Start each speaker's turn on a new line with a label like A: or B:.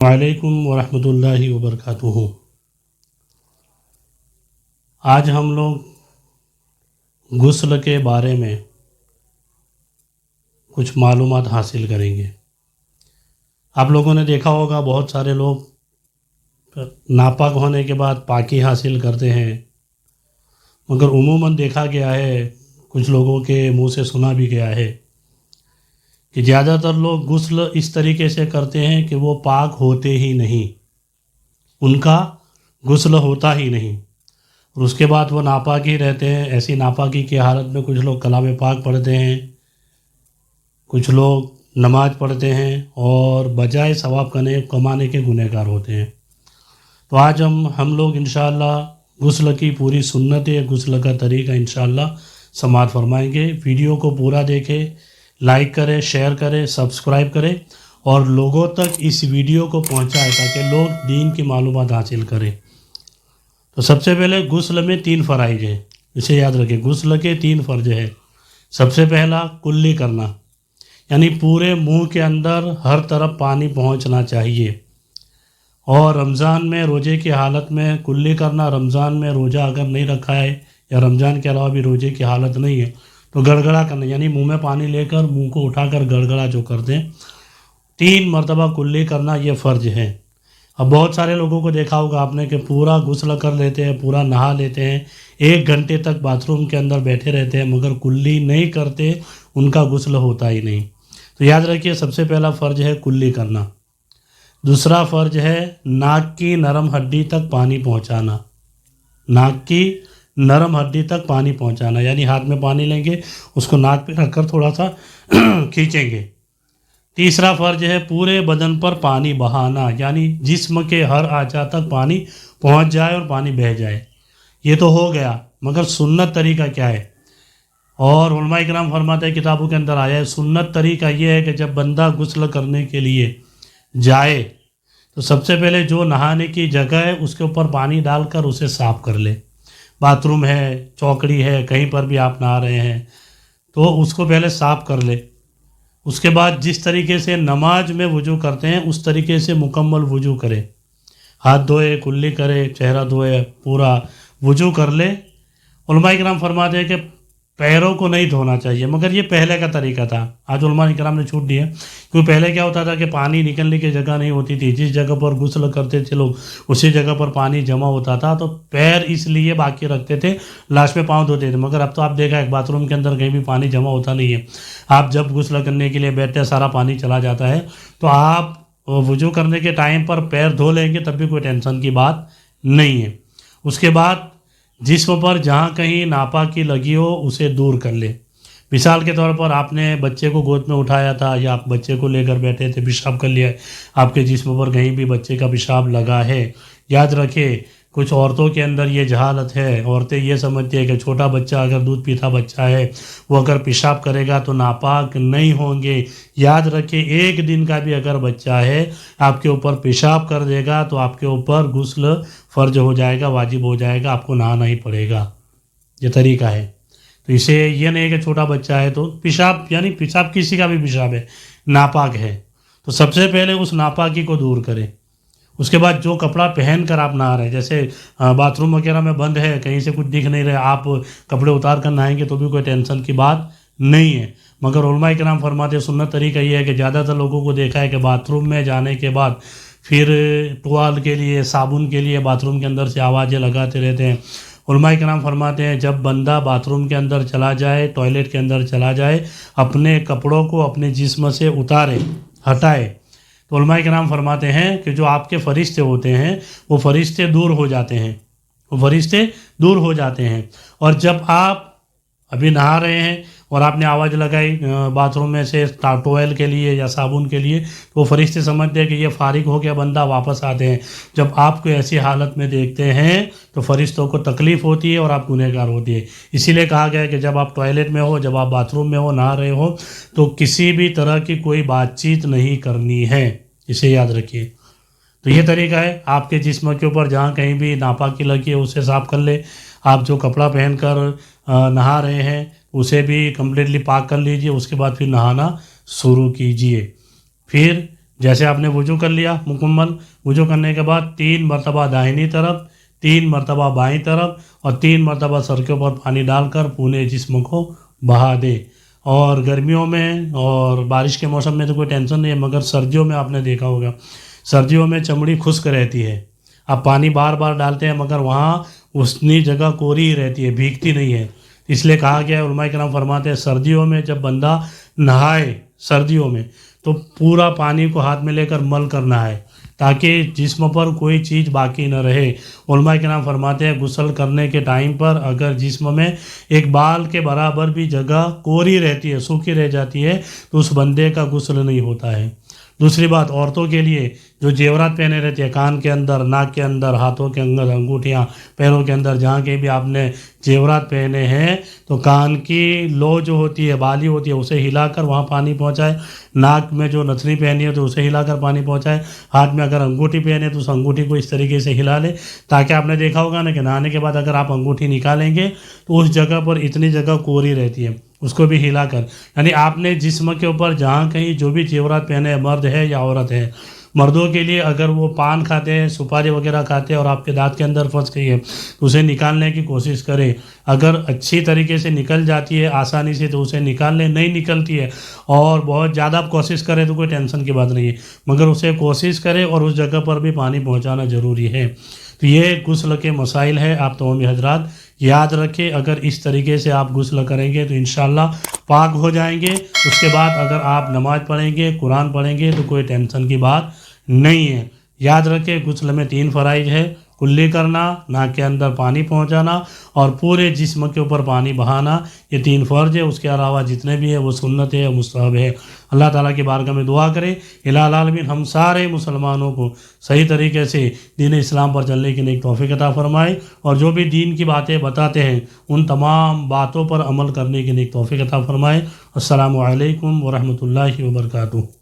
A: वालेकुम वरहमतुल्लाहि वबरकातुहू। आज हम लोग गुस्ल के बारे में कुछ मालूमात हासिल करेंगे। आप लोगों ने देखा होगा बहुत सारे लोग नापाक होने के बाद पाकी हासिल करते हैं, मगर उमूमन देखा गया है, कुछ लोगों के मुंह से सुना भी गया है कि ज़्यादातर लोग गुस्ल इस तरीके से करते हैं कि वो पाक होते ही नहीं, उनका गुस्ल होता ही नहीं और उसके बाद वो नापाक ही रहते हैं। ऐसी नापाकी की हालत में कुछ लोग कलाम पाक पढ़ते हैं, कुछ लोग नमाज पढ़ते हैं और बजाय सवाब कमाने के गुनहगार होते हैं। तो आज हम लोग इंशाअल्लाह गुस्ल की पूरी सुन्नत गुस्ल का तरीका इंशाअल्लाह समाअत फरमाएंगे। वीडियो को पूरा देखें, लाइक करें, शेयर करें, सब्सक्राइब करें और लोगों तक इस वीडियो को पहुंचाएं ताकि लोग दीन की मालूमात हासिल करें। तो सबसे पहले गुस्ल में 3 फ़राइज़ हैं, इसे याद रखें। गुस्ल के 3 फ़र्ज है। सबसे पहला कुल्ली करना, यानी पूरे मुंह के अंदर हर तरफ पानी पहुंचना चाहिए। और रमज़ान में रोज़े की हालत में कुल्ली करना, रमज़ान में रोज़ा अगर नहीं रखा है या रमज़ान के अलावा भी रोज़े की हालत नहीं है तो गड़गड़ा करना, यानी मुंह में पानी लेकर मुंह को उठाकर गड़गड़ा जो करते हैं, 3 मरतबा कुल्ली करना, ये फ़र्ज है। अब बहुत सारे लोगों को देखा होगा आपने कि पूरा गुस्ल कर लेते हैं, पूरा नहा लेते हैं, 1 घंटे तक बाथरूम के अंदर बैठे रहते हैं, मगर कुल्ली नहीं करते, उनका गुस्ल होता ही नहीं। तो याद रखिए, सबसे पहला फ़र्ज है कुल्ली करना। दूसरा फ़र्ज है नाक की नरम हड्डी तक पानी पहुंचाना। नाक की नरम हड्डी तक पानी पहुंचाना, यानी हाथ में पानी लेंगे, उसको नाक पे रखकर थोड़ा सा खींचेंगे। तीसरा फ़र्ज है पूरे बदन पर पानी बहाना, यानी जिस्म के हर आज़ा तक पानी पहुंच जाए और पानी बह जाए। ये तो हो गया, मगर सुन्नत तरीका क्या है? और उलमाए किराम फरमाते हैं, किताबों के अंदर आया है, सुन्नत तरीका ये है कि जब बंदा गुस्ल करने के लिए जाए तो सबसे पहले जो नहाने की जगह है उसके ऊपर पानी डालकर उसे साफ़ कर ले। बाथरूम है, चौकड़ी है, कहीं पर भी आप नहा रहे हैं तो उसको पहले साफ़ कर ले। उसके बाद जिस तरीके से नमाज में वुज़ू करते हैं उस तरीके से मुकम्मल वुज़ू करे, हाथ धोए, कुल्ली करे, चेहरा धोए, पूरा वुज़ू कर ले। उलमाए किराम फरमाते हैं कि पैरों को नहीं धोना चाहिए, मगर ये पहले का तरीका था, आज उलमाए किराम ने छूट दी है। क्योंकि पहले क्या होता था कि पानी निकलने की जगह नहीं होती थी, जिस जगह पर गुस्ल करते थे लोग उसी जगह पर पानी जमा होता था, तो पैर इसलिए बाकी रखते थे, लास्ट में पाँव धोते थे। मगर अब तो आप देखा है बाथरूम के अंदर कहीं भी पानी जमा होता नहीं है। आप जब गुस्ल करने के लिए बैठते हैं सारा पानी चला जाता है, तो आप वुज़ू करने के टाइम पर पैर धो लेंगे तब भी कोई टेंशन की बात नहीं है। उसके बाद जिस्म पर जहाँ कहीं नापाकी लगी हो उसे दूर कर ले। मिसाल के तौर पर आपने बच्चे को गोद में उठाया था या आप बच्चे को लेकर बैठे थे, पेशाब कर लिया है, आपके जिस्म पर कहीं भी बच्चे का पेशाब लगा है, याद रखें कुछ औरतों के अंदर ये जहालत है। औरतें ये समझती है कि छोटा बच्चा अगर दूध पीता बच्चा है वो अगर पेशाब करेगा तो नापाक नहीं होंगे। याद रखें, 1 दिन का भी अगर बच्चा है आपके ऊपर पेशाब कर देगा तो आपके ऊपर गुस्ल फ़र्ज हो जाएगा, वाजिब हो जाएगा, आपको नहाना ही पड़ेगा। ये तरीका है। तो इसे ये नहीं है कि छोटा बच्चा है तो पेशाब, यानी पेशाब किसी का भी पेशाब है, नापाक है, तो सबसे पहले उस नापाकी को दूर करें। उसके बाद जो कपड़ा पहन कर आप नहा रहे हैं, जैसे बाथरूम वगैरह में बंद है, कहीं से कुछ दिख नहीं रहा, आप कपड़े उतार कर नहाएंगे तो भी कोई टेंशन की बात नहीं है। मगर उलमाए किराम फरमाते हैं सुन्नत तरीका ये है कि ज़्यादातर लोगों को देखा है कि बाथरूम में जाने के बाद फिर टुवाल के लिए, साबुन के लिए बाथरूम के अंदर से आवाज़ें लगाते रहते हैं। उलमाए किराम फरमाते हैं जब बंदा बाथरूम के अंदर चला जाए, टॉयलेट के अंदर चला जाए, अपने कपड़ों को अपने जिस्म से उतारे, हटाए, तो उलमाए किराम फरमाते हैं कि जो आपके फ़रिश्ते होते हैं वो फ़रिश्ते दूर हो जाते हैं, वो फ़रिश्ते दूर हो जाते हैं। और जब आप अभी नहा रहे हैं और आपने आवाज़ लगाई बाथरूम में से टॉवेल के लिए या साबुन के लिए, तो वो फ़रिश्ते समझते हैं कि ये फ़ारिग हो गया बंदा, वापस आते हैं। जब आपको ऐसी हालत में देखते हैं तो फ़रिश्तों को तकलीफ़ होती है और आप गुनहगार होती है। इसीलिए कहा गया है कि जब आप टॉयलेट में हो, जब आप बाथरूम में हो, नहा रहे हो, तो किसी भी तरह की कोई बातचीत नहीं करनी है, इसे याद रखिए। तो ये तरीका है, आपके जिस्म के ऊपर जहाँ कहीं भी नापाकी लगी है उसे साफ़ कर ले। आप जो कपड़ा पहनकर नहा रहे हैं उसे भी कम्प्लीटली पाक कर लीजिए, उसके बाद फिर नहाना शुरू कीजिए। फिर جیسے آپ نے وضو کر لیا مکمل، وضو کرنے کے بعد 3 مرتبہ داہنی طرف، 3 مرتبہ بائیں طرف اور 3 مرتبہ سر کے اوپر پانی ڈال کر پورے جسم کو بہا دے۔ اور گرمیوں میں اور بارش کے موسم میں تو کوئی ٹینشن نہیں ہے، مگر سردیوں میں آپ نے دیکھا ہوگا سردیوں میں چمڑی خشک رہتی ہے، آپ پانی بار بار ڈالتے ہیں مگر وہاں اتنی جگہ کوری ہی رہتی ہے، بھیگتی نہیں ہے۔ اس لیے کہا گیا ہے، علماء کرام فرماتے ہیں سردیوں میں جب بندہ نہائے سردیوں میں تو پورا پانی کو ہاتھ میں لے کر مل کر نہائے تاکہ جسم پر کوئی چیز باقی نہ رہے۔ علماء کرام فرماتے ہیں غسل کرنے کے ٹائم پر اگر جسم میں ایک بال کے برابر بھی جگہ کوری رہتی ہے، سوکھی رہ جاتی ہے تو اس بندے کا غسل نہیں ہوتا ہے۔ دوسری بات، عورتوں کے لیے جو زیورات پہنے رہتے ہیں کان کے اندر، ناک کے اندر، ہاتھوں کے اندر، انگوٹھیاں، پیروں کے اندر، جہاں کے بھی آپ نے زیورات پہنے ہیں تو کان کی لو جو ہوتی ہے، بالی ہوتی ہے، اسے ہلا کر وہاں پانی پہنچائے۔ ناک میں جو نتھنی پہنی ہے تو اسے ہلا کر پانی پہنچائے۔ ہاتھ میں اگر انگوٹھی پہنے تو اس انگوٹھی کو اس طریقے سے ہلا لے تاکہ آپ نے دیکھا ہوگا نا کہ نہانے کے بعد اگر آپ انگوٹھی نکالیں گے تو اس جگہ پر اتنی جگہ کوری رہتی ہے، اس کو بھی ہلا کر، یعنی آپ نے جسم کے اوپر جہاں کہیں جو بھی زیورات پہنے ہیں، مرد ہے یا عورت ہے، مردوں کے لیے اگر وہ پان کھاتے ہیں، سپاری وغیرہ کھاتے ہیں اور آپ کے دانت کے اندر پھنس گئی ہے تو اسے نکالنے کی کوشش کریں۔ اگر اچھی طریقے سے نکل جاتی ہے آسانی سے تو اسے نکال لیں، نہیں نکلتی ہے اور بہت زیادہ آپ کوشش کریں تو کوئی ٹینشن کی بات نہیں ہے، مگر اسے کوشش کریں اور اس جگہ پر بھی پانی پہنچانا ضروری ہے۔ تو یہ غسل کے مسائل ہے، آپ تمام حضرات یاد رکھیں، اگر اس طریقے سے آپ غسل کریں گے تو انشاءاللہ پاک ہو جائیں گے۔ اس کے بعد اگر آپ نماز پڑھیں گے، قرآن پڑھیں گے تو کوئی ٹینشن کی بات نہیں ہے۔ یاد رکھیں غسل میں 3 فرائض ہے، کلی کرنا، ناک کے اندر پانی پہنچانا اور پورے جسم کے اوپر پانی بہانا، یہ 3 فرض ہے۔ اس کے علاوہ جتنے بھی ہیں وہ سنت ہے، مستحب ہے۔ اللہ تعالیٰ کی بارگاہ میں دعا کریں الہ العالمین ہم سارے مسلمانوں کو صحیح طریقے سے دین اسلام پر چلنے کی نیک توفیق عطا فرمائے، اور جو بھی دین کی باتیں بتاتے ہیں ان تمام باتوں پر عمل کرنے کی نیک توفیق عطا فرمائے۔ السلام علیکم ورحمۃ اللہ وبرکاتہ۔